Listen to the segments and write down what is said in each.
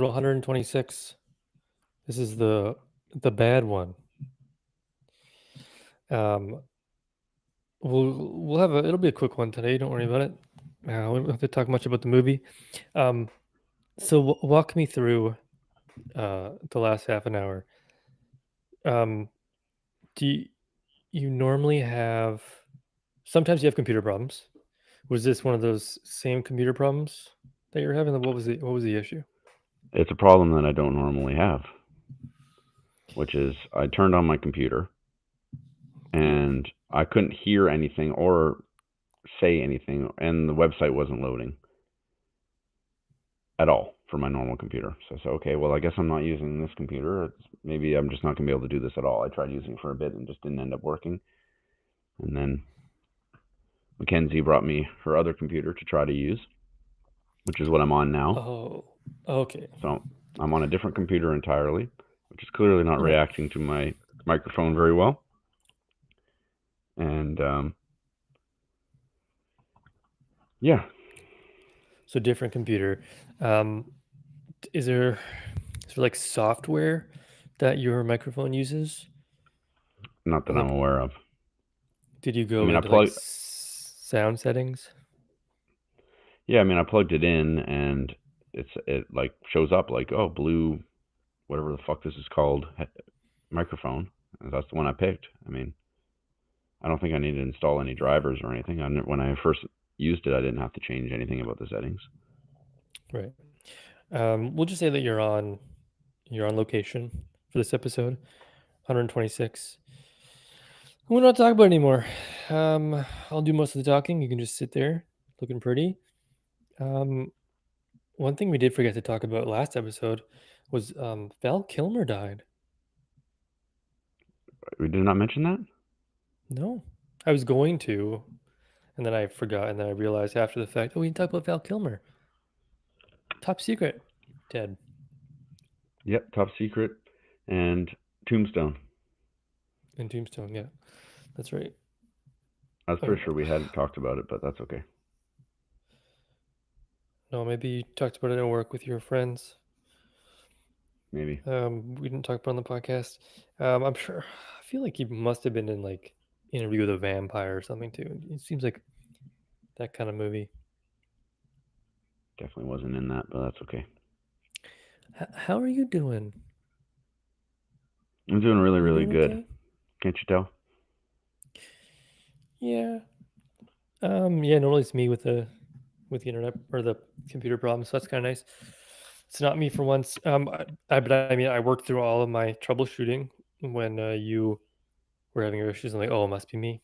126. This is the bad one. Um, we'll have it'll be a quick one today. Don't worry about it. We don't have to talk much about the movie. Um, so walk me through the last half an hour. Um, do you normally have? Sometimes you have computer problems. Was this one of those same computer problems that you're having? What was the issue? It's a problem that I don't normally have, which is I turned on my computer Yeah. and I couldn't hear anything or say anything, and the website wasn't loading at all for my normal computer. So I said, okay, well, I guess I'm not using this computer. Maybe I'm just not going to be able to do this at all. I tried using it for a bit and just didn't end up working. And then Mackenzie brought me her other computer to try to use, which is what I'm on now. Oh, okay. So I'm on a different computer entirely, which is clearly not Right. reacting to my microphone very well. And yeah, So different computer. Um, is there like software that your microphone uses? not that I'm Like, aware of. did you I go mean, I into like plug. sound settings? Yeah, I mean, I plugged it in, and it like shows up like, oh, blue, whatever the fuck this is called, microphone. And that's the one I picked. I mean, I don't think I need to install any drivers or anything. When I first used it, I didn't have to change anything about the settings. Right. We'll just say that you're on location for this episode, 126. We don't talk about it anymore. I'll do most of the talking. You can just sit there, looking pretty. Um, One thing we did forget to talk about last episode was Val Kilmer died. We did not mention that. No, I was going to, and then I forgot, and then I realized after the fact, oh, we didn't talk about Val Kilmer. Top secret, dead. Yep, Top Secret and Tombstone. In Tombstone, yeah, that's right. I was Oh, pretty sure we hadn't talked about it, but that's okay. no, maybe you talked about it at work with your friends. Maybe. We didn't talk about it on the podcast. I'm sure. I feel like he must have been in like Interview with a Vampire or something too. It seems like that kind of movie. Definitely wasn't in that, but that's okay. How are you doing? I'm doing really, You really doing good. okay? Can't you tell? Yeah. Yeah. Normally it's me with the internet or the computer problem, so that's kind of nice. It's not me for once. But I mean, I worked through all of my troubleshooting when you were having your issues. I'm like, oh, it must be me.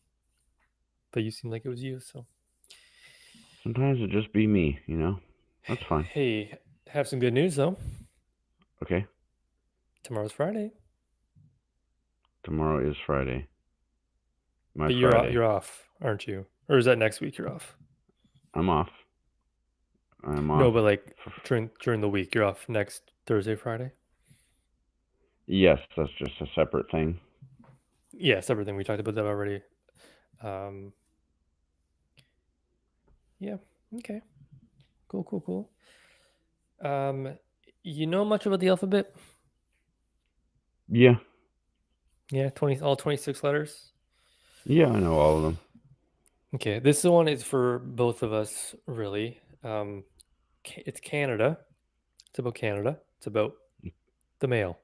But you seem like it was you. So Sometimes it just be me, you know? That's fine. hey, have some good news though. Okay? Tomorrow's Friday, Tomorrow is Friday. My but Friday. you're off, aren't you? Or is that next week you're off? I'm off. I'm No, off. but like during the week you're off next Thursday, Friday. Yes, that's just a separate thing. Yeah, it's everything we talked about that already. Um, yeah. Okay. Cool. Cool. Cool. Um, you know much about the alphabet? Yeah. Yeah, all 26 letters. Yeah, I know all of them. Okay, this one is for both of us, really. It's Canada. It's about Canada. It's about the mail.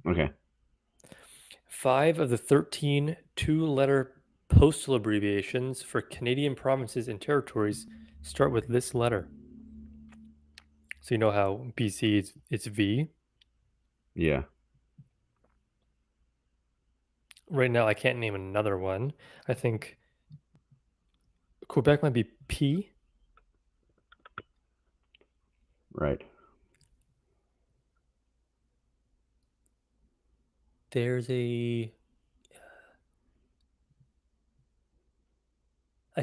Okay. 5 of the 13 two-letter postal abbreviations for Canadian provinces and territories start with this letter. So you know how BC it's V. Yeah. Right now, I can't name another one. I think Quebec might be P. Right. There's a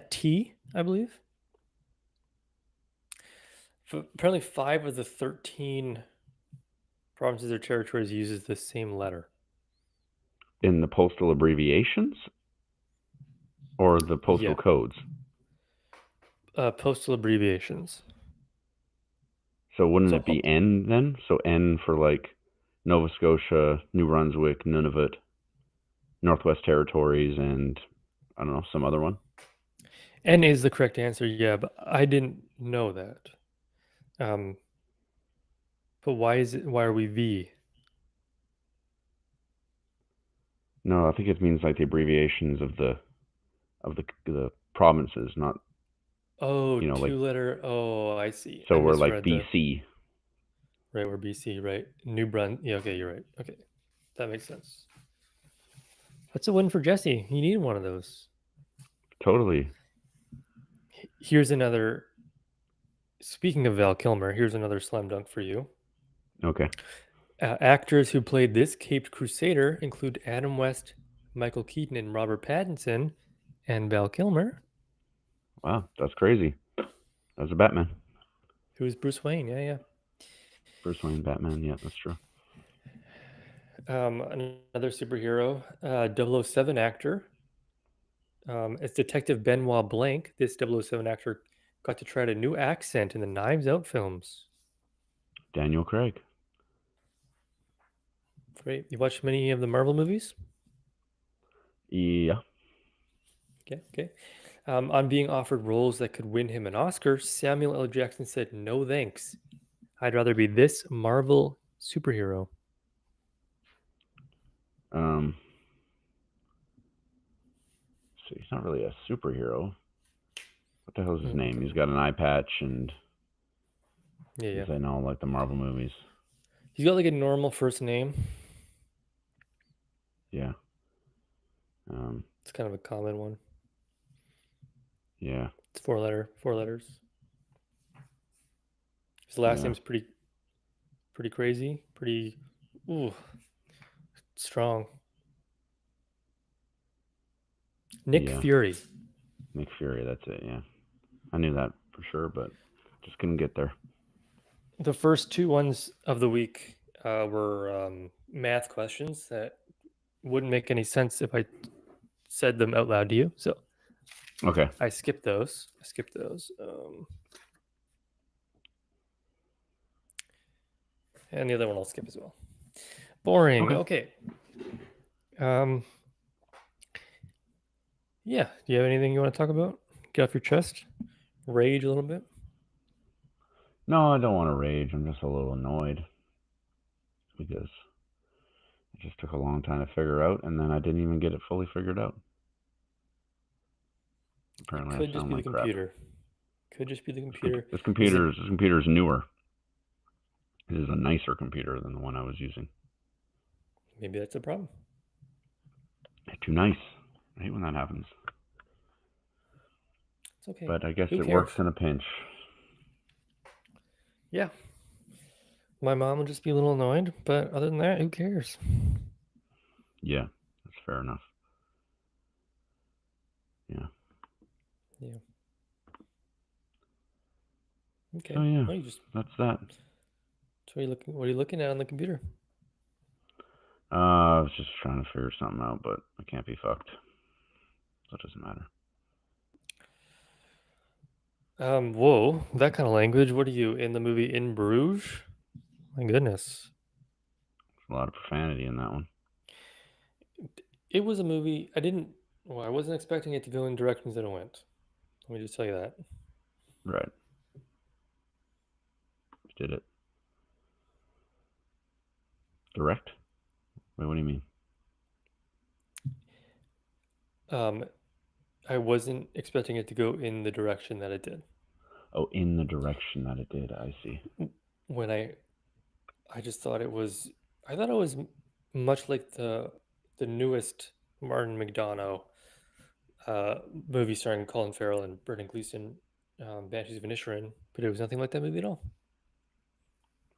T, I believe. Apparently, 5 of the 13 provinces or territories uses the same letter. In the postal abbreviations or the postal Yeah, codes? postal abbreviations. So wouldn't So it be N then? So N for like Nova Scotia, New Brunswick, Nunavut, Northwest Territories, and I don't know, some other one. N is the correct answer. Yeah, but I didn't know that. Um, but why are we V? No, I think it means like the abbreviations of the provinces, not Oh, like, two letter. Oh, I see. so I we're like misread the BC. right. We're BC, right? New Brun. Yeah, okay, you're right. Okay, that makes sense. That's a win for Jesse. You need one of those. Totally. Here's another. Speaking of Val Kilmer, here's another slam dunk for you. Okay. Actors who played this Caped Crusader include Adam West, Michael Keaton, and Robert Pattinson, and Val Kilmer, Wow, that's crazy. That's a Batman. who is Bruce Wayne. Yeah, yeah. Bruce Wayne Batman. Yeah, that's true. Another superhero, 007 actor. As Detective Benoit Blanc, this 007 actor got to try out a new accent in the Knives Out films. Daniel Craig. Great. You watched many of the Marvel movies? Yeah. Okay, okay. On being offered roles that could win him an Oscar, Samuel L. Jackson said, "No thanks. I'd rather be this Marvel superhero." Um. So he's not really a superhero. What the hell is his name? He's got an eye patch and Yeah, yeah. he's in all like the Marvel movies. He's got like a normal first name. Yeah. It's kind of a common one. Yeah. It's four letters. His last Yeah. name's pretty crazy, pretty ooh, strong. Nick Yeah. Fury. Nick Fury. That's it. Yeah. I knew that for sure, but just couldn't get there. The first two ones of the week were math questions that wouldn't make any sense if I said them out loud to you. So Okay. I skipped those. And the other one I'll skip as well. Boring. Okay. Yeah. Do you have anything you want to talk about? Get off your chest. Rage a little bit. No, I don't want to rage. I'm just a little annoyed because it just took a long time to figure out, and then I didn't even get it fully figured out. Apparently, Could I just sound be the like crap. computer. Could just be the computer. This computer's newer. This is a nicer computer than the one I was using. Maybe that's a problem. Too nice. I hate when that happens. It's okay. But I guess Who it cares? works in a pinch. Yeah. My mom will just be a little annoyed, but other than that, who cares? Yeah, that's fair enough. Yeah. Yeah. Okay. So yeah, Well, you just that's that. so what are you looking at on the computer? I was just trying to figure something out, but I can't be fucked. So it doesn't matter. Whoa, that kind of language. What are you in the movie In Bruges? My goodness. There's a lot of profanity in that one. It was a movie I wasn't expecting it to go in directions that it went. Let me just tell you that. Right. You did it. Direct? Wait, what do you mean? I wasn't expecting it to go in the direction that it did. Oh, in the direction that it did. I see. When I just thought it was I thought it was much like the newest Martin McDonough movie starring Colin Farrell and Brendan Gleeson, Banshees of Inisherin, but it was nothing like that movie at all.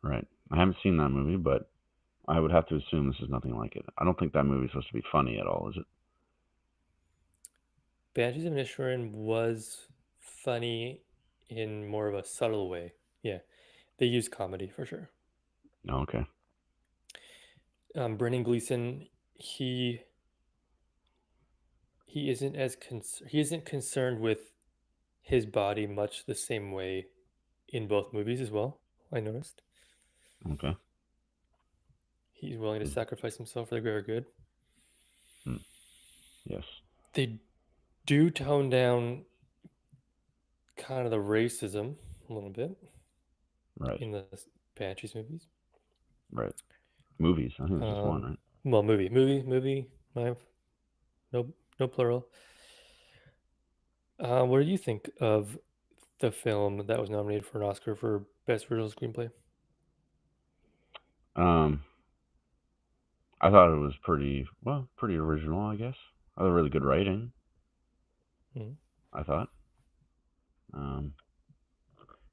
Right. I haven't seen that movie, but I would have to assume this is nothing like it. I don't think that movie's supposed to be funny at all, is it? Banshees of Inisherin was funny in more of a subtle way. Yeah, they use comedy for sure. Oh, okay. Brendan Gleeson, he isn't he isn't concerned with his body much the same way in both movies as well. I noticed Okay. he's willing to Mm, sacrifice himself for the greater good. mm, yes. They do tone down kind of the racism a little bit Right. in the Banshees movies. Right. Movies. I think it's just one, Um, right? well, movie. My no plural. What do you think of the film that was nominated for an Oscar for Best Original Screenplay? Um, I thought it was pretty original, I guess. I had really good writing, Mhm. I thought. Um,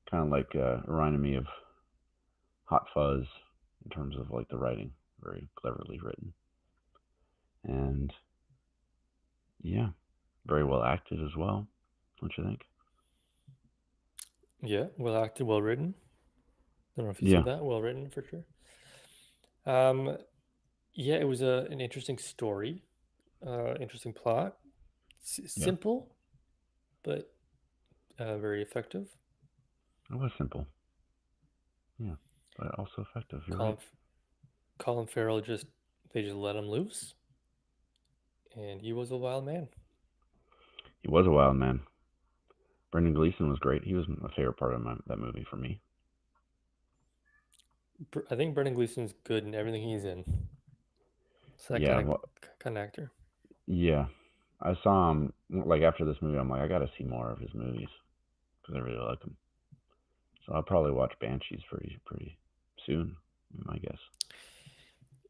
kind of like reminded me of Hot Fuzz in terms of like the writing, very cleverly written, and yeah, very well acted as well. Don't you think? Yeah, well acted, well written. I don't know if you Yeah, said that. Well written for sure. Yeah, it was an interesting story, interesting plot. yeah. Simple, but very effective. It was simple. Yeah, but also effective. You're Colin, right. Colin Farrell they just let him loose, and he was a wild man. He was a wild man. Brendan Gleeson was great. He was my favorite part of that movie for me. I think Brendan Gleeson's good in everything he's in. It's that Yeah, well, kind of actor. yeah. I saw him like after this movie. I'm like, I got to see more of his movies because I really like him. So I'll probably watch Banshees pretty soon. I guess.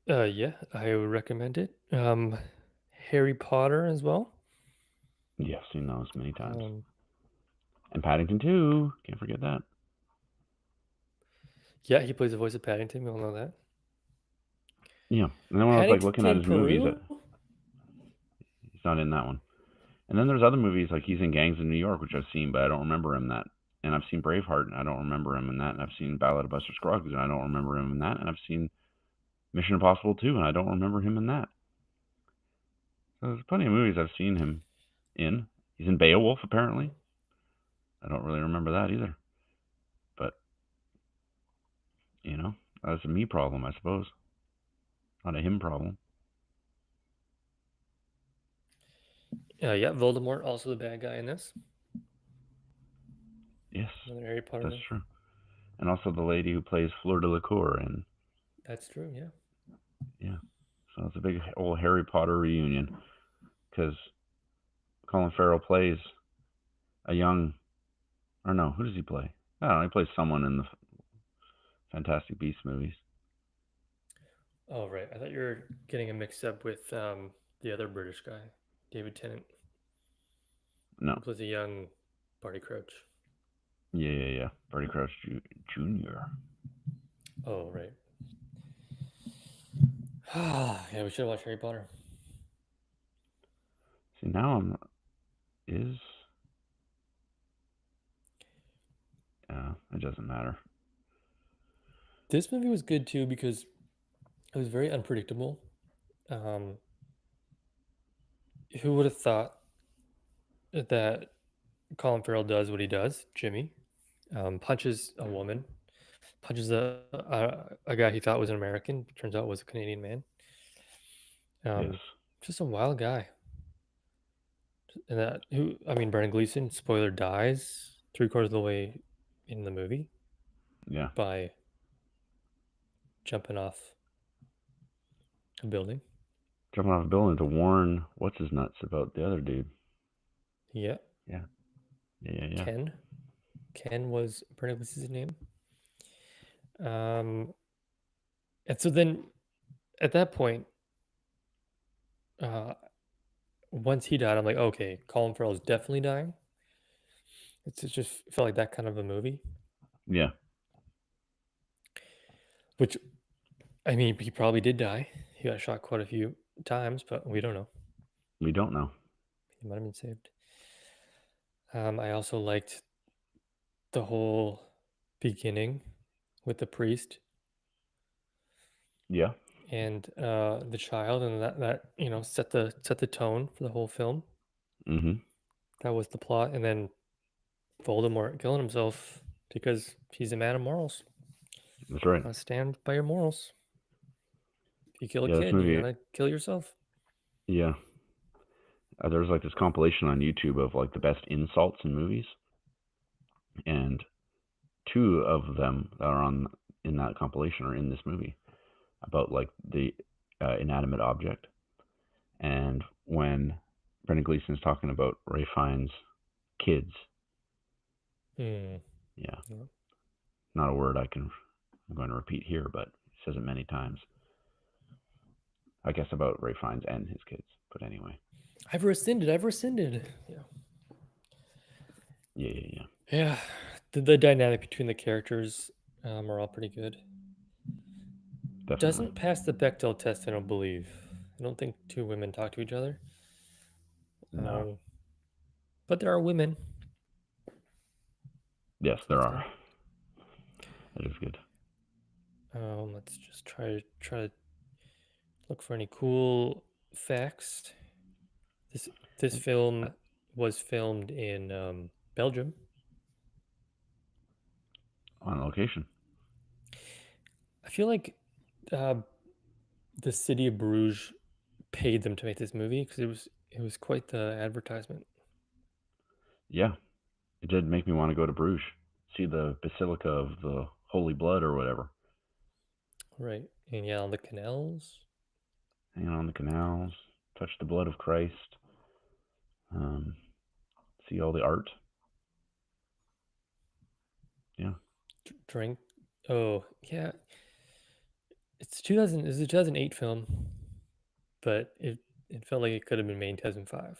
Yeah, I would recommend it. Harry Potter as well. Yeah, I've seen those many times. Um, And Paddington 2. Can't forget that. yeah, he plays the voice of Paddington. We all know that. Yeah. And then when I was like looking at Paddington his movies, Peru. he's not in that one. And then there's other movies like he's in Gangs of New York, which I've seen, but I don't remember him in that. And I've seen Braveheart, and I don't remember him in that. And I've seen Ballad of Buster Scruggs, and I don't remember him in that. And I've seen Mission Impossible 2, and I don't remember him in that. So there's plenty of movies I've seen him in. He's in Beowulf, apparently. I don't really remember that either. But, that's a me problem, I suppose. Not a him problem. Yeah, Voldemort, also the bad guy in this. Yes, Another Harry Potter that's movie. true. And also the lady who plays Fleur Delacour in. That's true. Yeah. Yeah. So it's a big old Harry Potter reunion because Colin Farrell plays a young, or no, who does he play? I don't know. He plays someone in the Fantastic Beasts movies. Oh right, I thought you were getting a mix up with the other British guy, David Tennant, who No. plays a young Barty Crouch. Yeah. Barty Crouch Jr. Oh right. Yeah, we should watch Harry Potter. See, now I'm. Is. It doesn't matter. This movie was good too because it was very unpredictable. Um, who would have thought that Colin Farrell does what he does? Jimmy punches a woman, punches a guy he thought was an American, turns out was a Canadian man. Yes. Just a wild guy. And Brendan Gleeson, spoiler, dies 3/4 of the way in the movie Yeah. by jumping off a building. Jumping off a building to warn what's his nuts about the other dude. Yeah. Yeah. Yeah. Ken was Brendan Gleeson's name. And so then at that point, uh, once he died, I'm like, okay, Colin Farrell is definitely dying. It just felt like that kind of a movie. Yeah. Which, I mean, he probably did die. He got shot quite a few times, but we don't know. We don't know. He might have been saved. I also liked the whole beginning with the priest Yeah. and the child, and that set the tone for the whole film. Mm-hmm. That was the plot, and then Voldemort killing himself because he's a man of morals. That's right. Gotta stand by your morals. If you kill a Yeah, this kid, you movie. gotta kill yourself. Yeah, there's like this compilation on YouTube of like the best insults in movies, and two of them that are on in that compilation are in this movie about like the inanimate object. And when Brendan Gleeson is talking about Ray Fiennes' kids, Hmm. yeah, Yeah. not a word I'm going to repeat here, but he says it many times. I guess about Ray Fiennes and his kids, but anyway. I've rescinded. I've rescinded. Yeah. Yeah. Yeah. The dynamic between the characters are all pretty good. Definitely. Doesn't pass the Bechdel test, I don't believe. I don't think two women talk to each other. No. But there are women. Yes, there That's are. That is good. Let's just try to look for any cool facts. This film was filmed in Belgium. On location. I feel like uh, the city of Bruges paid them to make this movie because it was quite the advertisement. Yeah, it did make me want to go to Bruges, see the Basilica of the Holy Blood or whatever. Right. And yeah, on the canals. Hanging on the canals, touch the blood of Christ, see all the art. Yeah. Drink. Oh, yeah. It's 2000. It's a 2008 film, but it felt like it could have been made in 2005.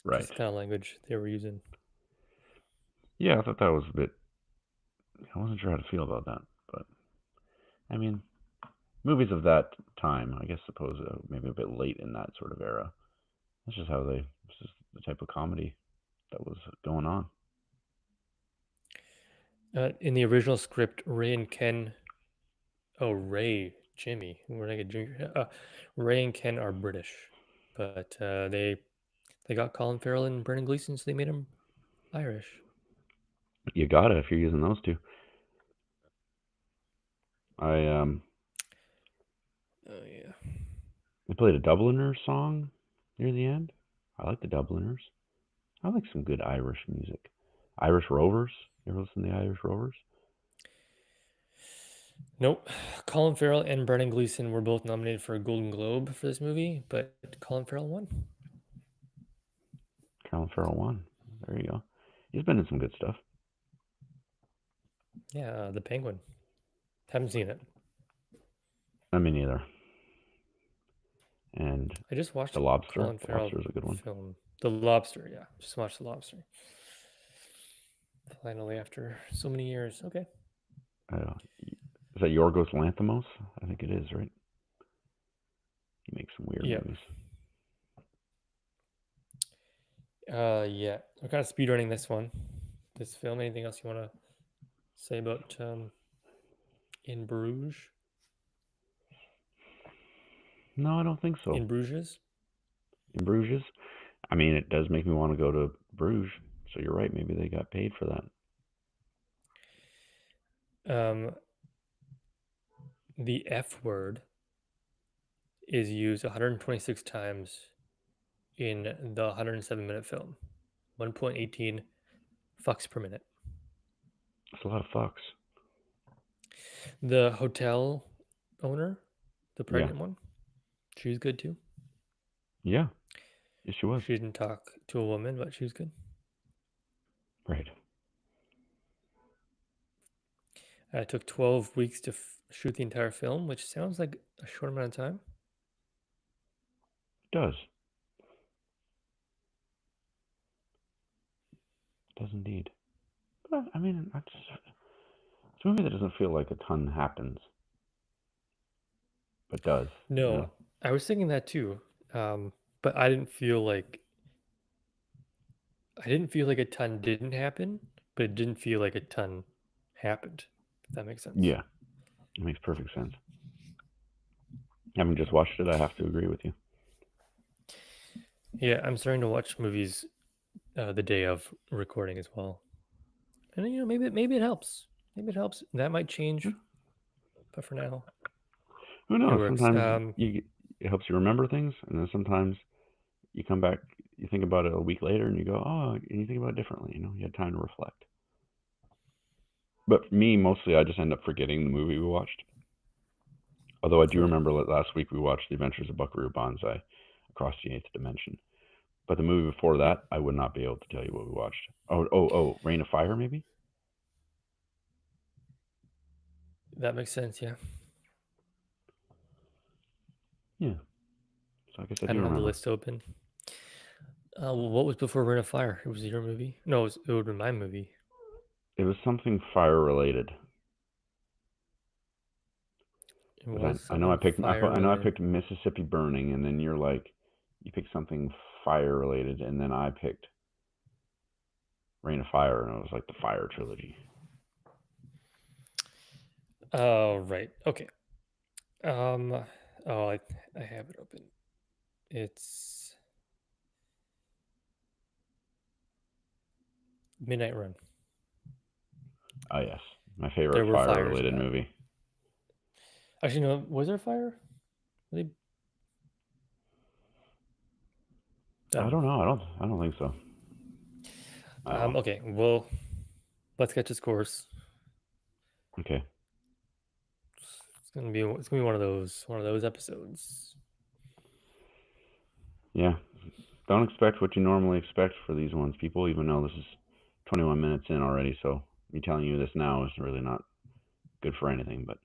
Right. Just the kind of language they were using. Yeah, I thought that was a bit. I wasn't sure how to feel about that, but I mean, movies of that time, I guess, suppose maybe a bit late in that sort of era. That's just how they. This is the type of comedy that was going on. In the original script, Ray and Ken. Oh, Ray, Jimmy. We're like a junior. Ray and Ken are British, but they got Colin Farrell and Brendan Gleeson, so they made them Irish. You gotta if you're using those two. I Oh yeah. They played a Dubliner song near the end. I like the Dubliners. I like some good Irish music. Irish Rovers. You ever listen to the Irish Rovers? Nope. Colin Farrell and Brendan Gleeson were both nominated for a Golden Globe for this movie, but Colin Farrell won. Colin Farrell won. There you go. He's been in some good stuff. Yeah, The Penguin. Haven't seen it. I mean, neither. And I just watched The a Lobster. Colin The Farrell Lobster is a good one. film. The Lobster, yeah. Just watched The Lobster. Finally, after so many years. Okay. Is that Yorgos Lanthimos? I think it is, right? He makes some weird Yeah. movies. Yeah. I'm kind of speedrunning this one. This film. Anything else you want to say about In Bruges? No, I don't think so. In Bruges? In Bruges? I mean, it does make me want to go to Bruges. So you're right. Maybe they got paid for that. The F word is used 126 times in the 107-minute film. 1.18 fucks per minute. That's a lot of fucks. The hotel owner, the Yeah. pregnant one, she was good too. Yeah. Yes, she was. She didn't talk to a woman, but she was good. Right. It took 12 weeks to shoot the entire film, which sounds like a short amount of time. It does. It does indeed. But, I mean, it's a movie that doesn't feel like a ton happens. But does. No, You know? I was thinking that too. But I didn't feel like a ton didn't happen, but it didn't feel like a ton happened. If that makes sense. Yeah. It makes perfect sense. Having just watched it, I have to agree with you. Yeah, I'm starting to watch movies the day of recording as well, and maybe it helps. Maybe it helps. That might change, Hmm. but for now, Who it knows? works. Sometimes it helps you remember things, and then sometimes you come back, you think about it a week later, and you go, oh, and you think about it differently. You had time to reflect. But for me, mostly, I just end up forgetting the movie we watched. Although I do Right. remember last week we watched The Adventures of Buckaroo Banzai Across the Eighth Dimension. But the movie before Yeah, that, I would not be able to tell you what we watched. Rain of Fire, maybe? that makes sense. Yeah. Yeah. So I guess I I do don't have the remember. list open. Well, what was before Ring of Fire? It was your movie? No, it would have been my movie. It was something fire related. It Because was I know I something picked fire I know I related. picked Mississippi Burning, and then you're like, you picked something fire related, and then I picked Rain of Fire, and it was like the Fire trilogy. Oh, right. Okay. Oh, I have it open. It's Midnight Run. Ah, yes, my favorite There were fire fires, related but movie. actually, no. Was there fire? They, I I don't know. don't know. I don't think so. Oh, Okay. Well, let's get to scores. okay. It's gonna be one of those episodes. Yeah. Don't expect what you normally expect for these ones, people. Even though this is 21 minutes in already, so me telling you this now is really not good for anything. But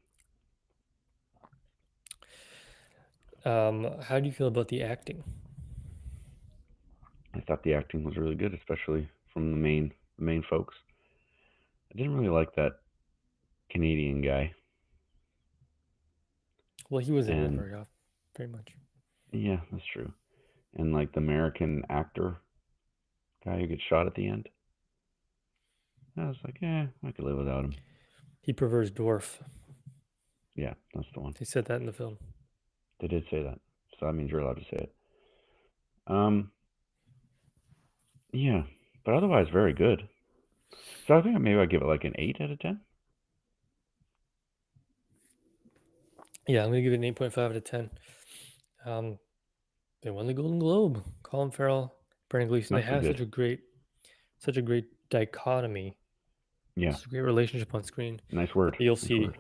How do you feel about the acting? I thought the acting was really good, especially from the main folks. I didn't really like that Canadian guy, Well, he wasn't in it and very much. yeah, that's true. And like the American actor guy who gets shot at the end, I was like, I could live without him. He prefers dwarf. Yeah, that's the one. They said that in the film. They did say that, so that means you're allowed to say it. Um, yeah, but otherwise very good. So I think maybe I'd give it like an 8 out of 10. Yeah, I'm gonna give it an 8.5 out of 10. Um, they won the Golden Globe. Colin Farrell, Brandon Gleeson. They Nicely have good. such a great dichotomy. Yeah, It's a great relationship on screen nice that word. you'll Nice see word.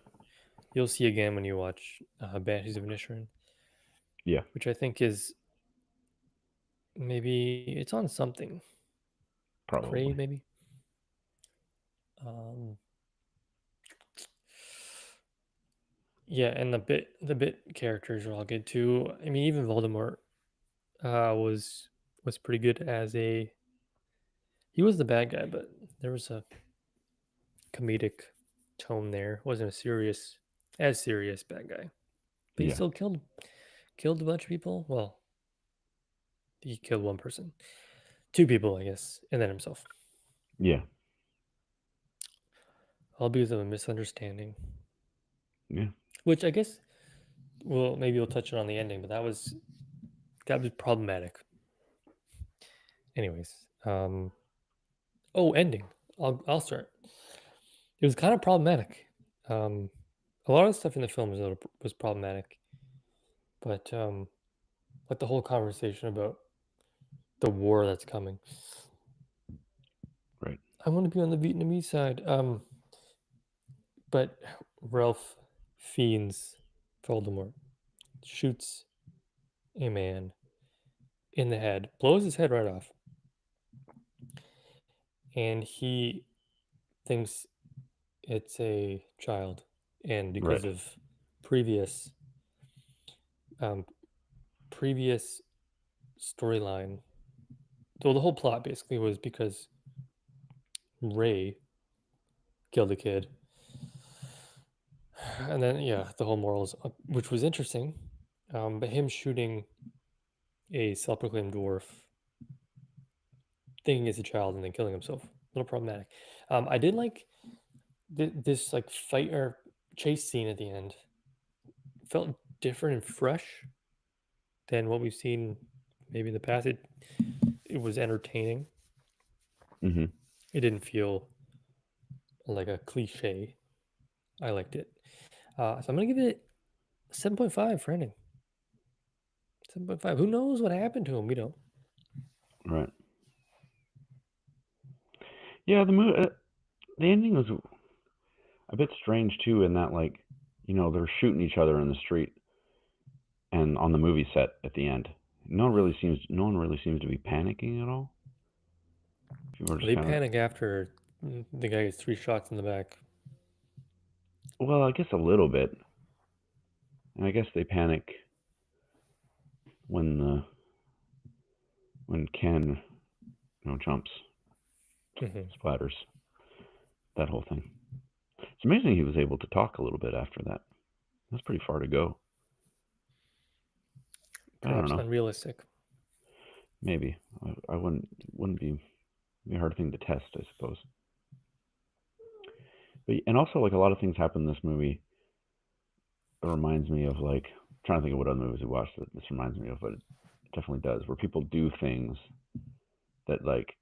you'll see again when you watch Banshees of Inisherin, Yeah, which I think is maybe it's on something. probably. Crave maybe. Um, yeah, and the bit characters are all good too. I mean, even Voldemort was pretty good as a he was the bad guy, but there was a comedic tone there. It wasn't as serious bad guy, but he Yeah, still killed a bunch of people. Well, he killed one person, two people, I guess, and then himself, yeah, all because of a misunderstanding. yeah. Which I guess, well, maybe we'll touch on the ending, but that was problematic. Anyways, ending. I'll start. It was kind of problematic. Um, a lot of the stuff in the film was problematic, but like the whole conversation about the war that's coming. Right. I want to be on the Vietnamese side. But Ralph Fiennes Voldemort shoots a man in the head, blows his head right off, and he thinks it's a child. And because Right. of previous um, previous storyline, so the whole plot basically was because Ray killed a kid, and then yeah, the whole morals, which was interesting. But him shooting a self-proclaimed dwarf, thinking it's a child, and then killing himself, a little problematic. I did like this like fight or chase scene at the end. Felt different and fresh than what we've seen maybe in the past. It was entertaining. Mhm. It didn't feel like a cliche. I liked it. So I'm gonna give it 7.5 for ending. 7.5. Who knows what happened to him? We don't. Right. Yeah, the ending was a bit strange too, in that, like, they're shooting each other in the street and on the movie set at the end. No one really seems to be panicking at all. People are just They kind of, panic after the guy gets 3 shots in the back. well, I guess a little bit, and I guess they panic when Ken, jumps, Hmm. splatters, that whole thing. It's amazing he was able to talk a little bit after that. That's pretty far to go. I don't Perhaps know. unrealistic. Maybe I wouldn't be a hard thing to test, I suppose. But and also, like, a lot of things happen in this movie. It reminds me of, like, I'm trying to think of what other movies we watched that this reminds me of, but it definitely does, where people do things that, like,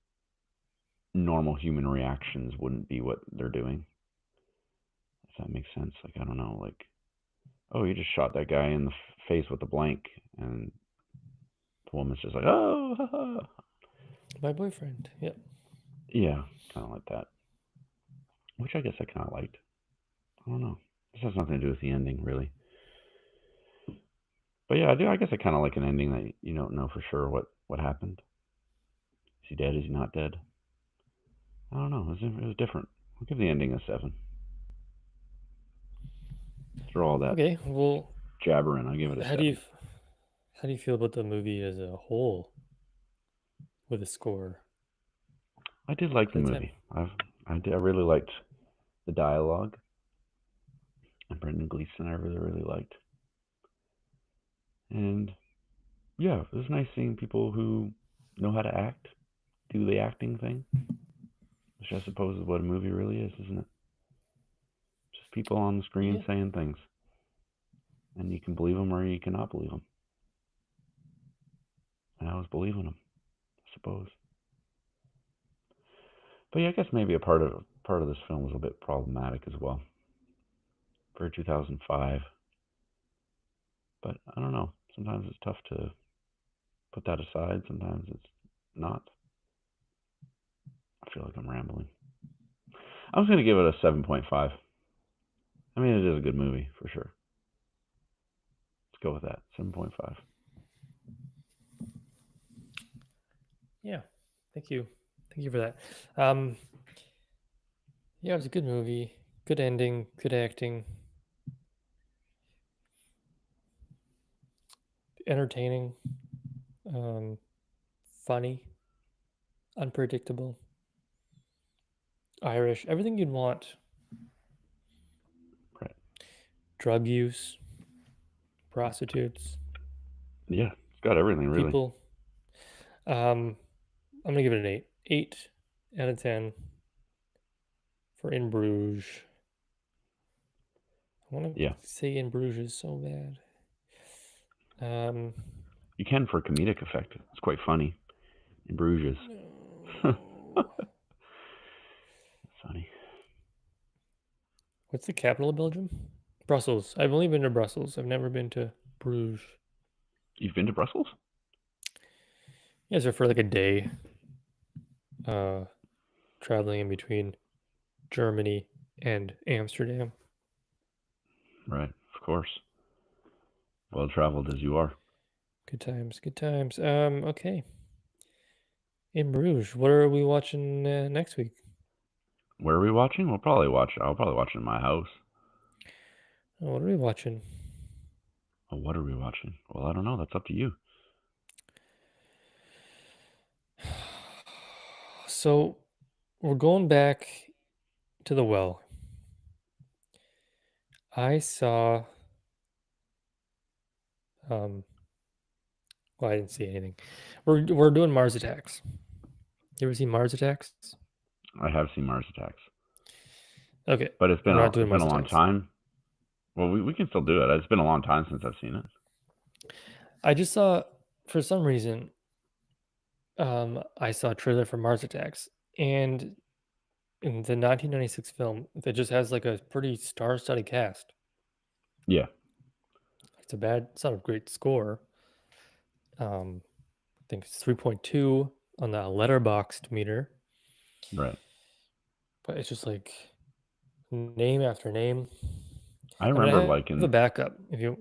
normal human reactions wouldn't be what they're doing. If that makes sense. Like, I don't know, like, oh, you just shot that guy in the face with a blank, and the woman's just like, oh, ha, ha. My boyfriend. Yep. Yeah, kind of like that. Which I guess I kind of liked. I don't know. This has nothing to do with the ending, really. But yeah, I do. I guess I kind of like an ending that you don't know for sure what happened. Is he dead? Is he not dead? I don't know. It was different. I'll give the ending a 7. Through all that Okay. Well, jabbering, I'll give it a how do you 7. how do you feel about the movie as a whole with a score? I did like the Out of 10. movie. I really liked the dialogue, and Brendan Gleeson I really liked. And yeah, it was nice seeing people who know how to act do the acting thing, which I suppose is what a movie really is, isn't it? Just people on the screen Yeah. saying things, and you can believe them or you cannot believe them. And I was believing them, I suppose. But yeah, I guess maybe a part of this film was a bit problematic as well for 2005. But I don't know. Sometimes it's tough to put that aside. Sometimes it's not. I feel like I'm rambling. I was going to give it a 7.5. I mean, it is a good movie for sure. Let's go with that. 7.5. Yeah. Thank you. Thank you for that. Yeah, it was a good movie. Good ending. Good acting. Entertaining. Um, funny. Unpredictable. Irish. Everything you'd want. Right. Drug use. Prostitutes. Yeah, it's got everything, really. People. I'm gonna give it an 8. 8 out of 10 for In Bruges. I want to Yeah. say In Bruges so bad. You can for comedic effect. It's quite funny. In Bruges. No. Funny. What's the capital of Belgium? Brussels. I've only been to Brussels. I've never been to Bruges. You've been to Brussels? Yeah, so for like a day, uh, traveling in between Germany and Amsterdam. Right, of course. Well traveled as you are. Good times, good times. Okay. In Bruges, what are we watching next week? Where are we watching? I'll probably watch it in my house. Oh, what are we watching? Well, what are we watching? Well, I don't know. That's up to you. So we're going back to the well. I saw well, I didn't see anything. We're doing Mars Attacks. You ever seen Mars Attacks? I have seen Mars Attacks, Okay. but it's We're been not doing Mars a long Attacks. time. Well, we can still do it. It's been a long time since I've seen it. I just saw for some reason I saw a trailer for Mars Attacks and in the 1996 film that just has like a pretty star-studded cast. Yeah, It's not a great score. I think it's 3.2 on the letterboxed meter, right. but it's just like name after name. I I mean, I remember have a liking. backup if you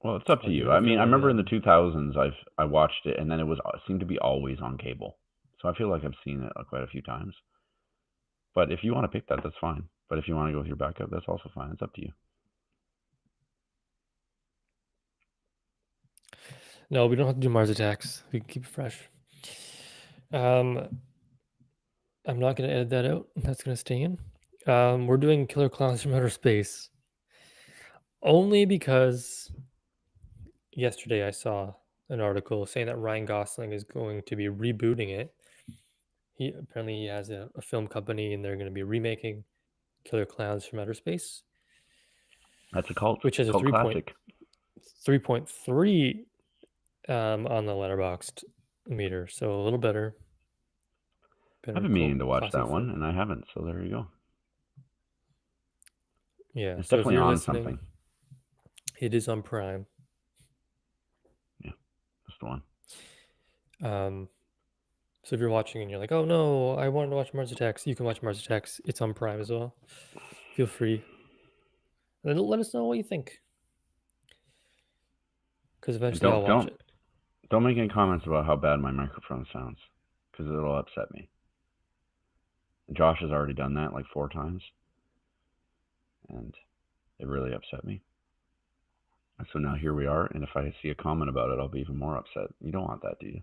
Well, it's up to like you. I if you mean, don't I want remember in the to. 2000s, I watched it, and then it seemed to be always on cable. So I feel like I've seen it quite a few times. But if you want to pick that, that's fine. But if you want to go with your backup, that's also fine. It's up to you. No, we don't have to do Mars Attacks. We can keep it fresh. Um, I'm not gonna edit that out. That's gonna stay in. We're doing Killer Clowns from Outer Space only because yesterday I saw an article saying that Ryan Gosling is going to be rebooting it. He has a film company and they're going to be remaking Killer Clowns from Outer Space, That's a which has a cult classic. 3.3 on the letterboxed meter, so a little better, I've better been meaning cult to watch classic that one, film. and I haven't. So there you go. Yeah, It's so if definitely you're on listening, something. it is on Prime. Yeah, that's the one. Um, so if you're watching and you're like, "Oh no, I wanted to watch Mars Attacks," you can watch Mars Attacks. It's on Prime as well. Feel free. And let us know what you think, because And eventually I'll watch it. don't make any comments about how bad my microphone sounds, because it'll upset me. Josh has already done that like 4 times, and it really upset me. And so now here we are, and if I see a comment about it, I'll be even more upset. You don't want that, do you?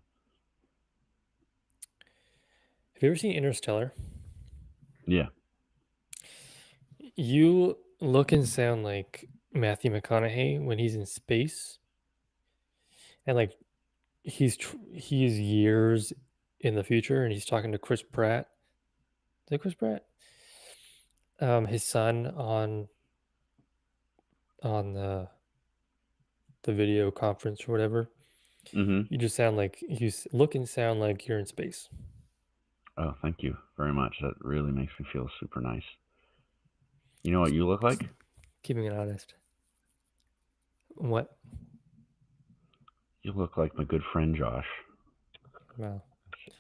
Have you ever seen Interstellar? Yeah. You look and sound like Matthew McConaughey when he's in space, and like he's years in the future, and he's talking to Chris Pratt. Is it Chris Pratt? His son on the video conference or whatever. Mm-hmm. You just sound like look and sound like you're in space. Oh, thank you very much. That really makes me feel super nice. You know what you look like? Keeping it honest. What? You look like my good friend Josh. Wow,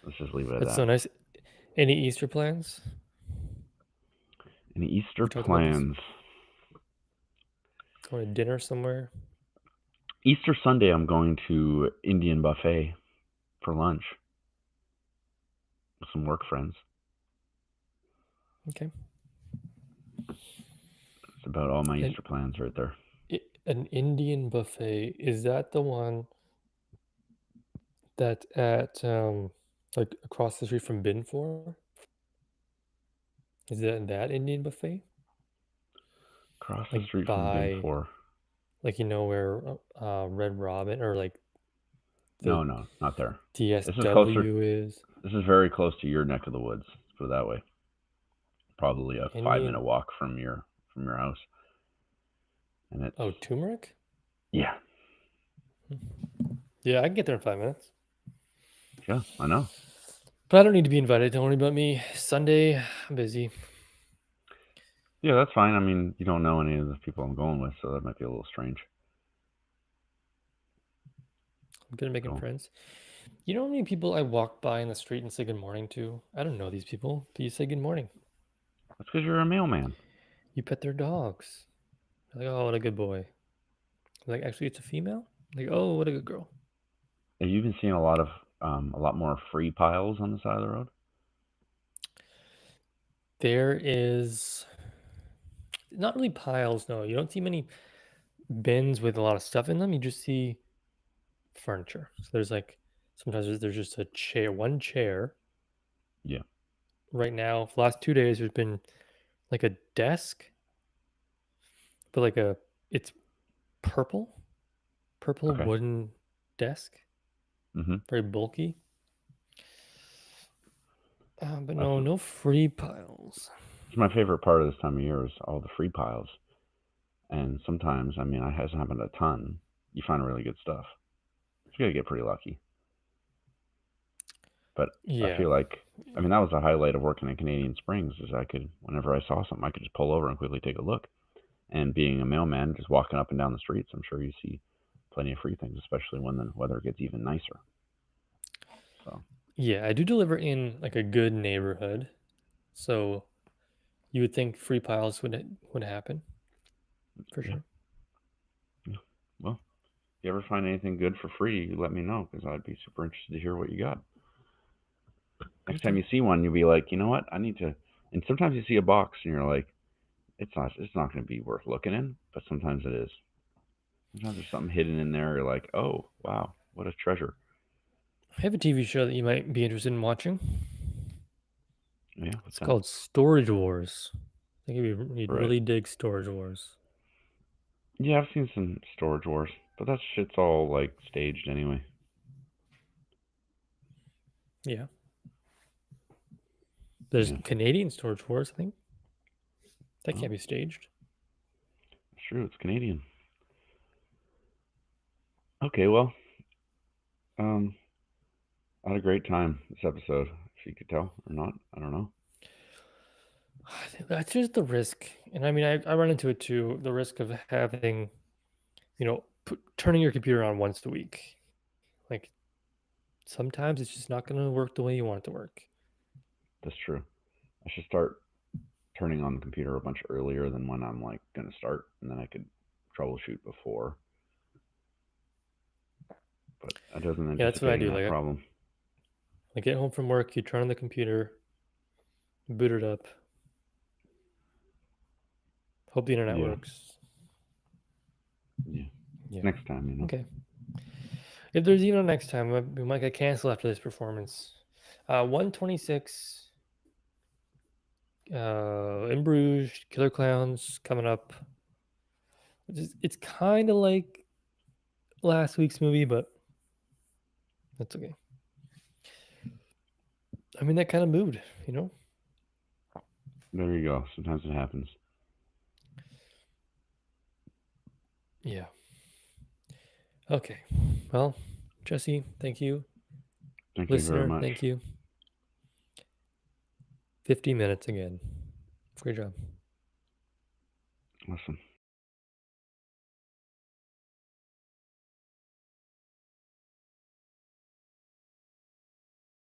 Let's just leave it at that's that. so nice. Any Easter plans? Any Easter We talked about this. plans? Going to dinner somewhere. Easter Sunday, I'm going to Indian buffet for lunch with some work friends. Okay. That's about all my And Easter plans right there. an Indian buffet, is that the one that at like across the street from Bin For? Is that Indian buffet? Across the Like street from Bin by 4. like where Red Robin or like the No, not there. This is closer. DSW is? This is very close to your neck of the woods. Let's put it that way. Probably a 5 minute Indian. walk from your house. And it's Oh, turmeric? yeah, Yeah, I can get there in 5 minutes. yeah, I know. But I don't need to be invited. Don't worry about me. Sunday, I'm busy. Yeah, that's fine. I mean, you don't know any of the people I'm going with, so that might be a little strange. I'm good at making So friends. You know how many people I walk by in the street and say good morning to? I don't know these people, but you say good morning. that's because you're a mailman. You pet their dogs. They're like, oh, what a good boy. Like, actually, it's a female? Like, oh, what a good girl. Have you been seeing a lot more free piles on the side of the road? There is not really piles, no. You don't see many bins with a lot of stuff in them. You just see furniture. So there's like, sometimes there's just a chair, one chair. Yeah. Right now, for the last 2 days, there's been like a desk, but it's purple Okay. wooden desk, Mm-hmm. very bulky. But That's no free piles. it's my favorite part of this time of year is all the free piles. And sometimes, I mean, it hasn't happened a ton. You find really good stuff. You gotta get pretty lucky. But I Yeah. feel like, I mean, that was the highlight of working in Canadian Springs is I could, whenever I saw something, I could just pull over and quickly take a look. And being a mailman, just walking up and down the streets, I'm sure you see plenty of free things, especially when the weather gets even nicer. So Yeah, I do deliver in like a good neighborhood. So you would think free piles would happen for yeah, sure. yeah. Well, if you ever find anything good for free, you let me know because I'd be super interested to hear what you got. Next time Okay. you see one, you'll be like, you know what, I need to. And sometimes you see a box and you're like, it's not going to be worth looking in, but sometimes it is. Sometimes there's something hidden in there. You're like, oh wow, what a treasure. I have a TV show that you might be interested in watching. Yeah, what's It's that? called Storage Wars. I think you'd Right. really dig Storage Wars. Yeah, I've seen some Storage Wars, but that shit's all like staged anyway. Yeah. There's Yeah. Canadian Storage Wars, I think. That Oh, can't be staged. it's true. It's Canadian. Okay, well, um, I had a great time this episode. If you could tell or not, I don't know. I think that's just the risk. And I mean, I run into it too, the risk of having, turning your computer on once a week. Like sometimes it's just not going to work the way you want it to work. That's true. I should start turning on the computer a bunch earlier than when I'm like gonna start, and then I could troubleshoot before. But I wasn't Yeah, that's what I anticipating do. that problem. I get home from work, you turn on the computer, boot it up, hope the internet Yeah, works. yeah. Yeah. Next time, you know. Okay. If there's even a next time, we might get canceled after this performance. 126 in Bruges, Killer Clowns coming up. It's kind of like last week's movie, but that's okay. I mean, that kind of mood, you know? There you go. Sometimes it happens. Yeah. Okay. Well, Jesse, thank you. Thank you very Listener, much. thank you. 50 minutes again. Great job. Listen.